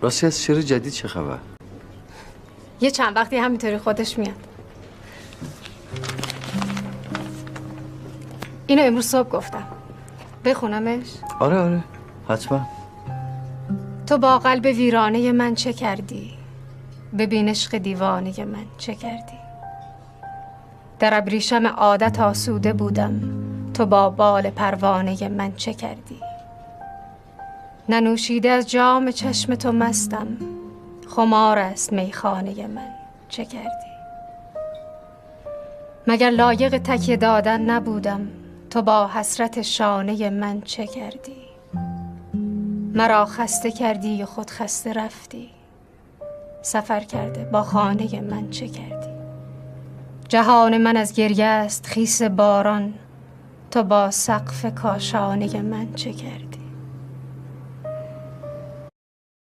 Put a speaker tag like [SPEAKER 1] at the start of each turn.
[SPEAKER 1] راستی از شعر جدید چه خبر؟
[SPEAKER 2] یه چند وقتی همینطوری خودش میاد. اینو امروز صبح گفتم. بخونمش؟
[SPEAKER 1] آره حتما.
[SPEAKER 2] تو با قلب ویرانه من چه کردی؟ ببین عشق دیوانه من چه کردی؟ در ابریشم عادت آسوده بودم، تو با بال پروانه من چه کردی؟ ننوشیده از جام چشم تو مستم، خمار است میخانه من چه کردی؟ مگر لایق تکیه دادن نبودم، تو با حسرت شانه من چه کردی؟ مرا خسته کردی و خود خسته رفتی، سفر کرده با خانه من چه کردی؟ جهان من از گریه است خیس باران، تو با سقف کاشانه من چه کردی؟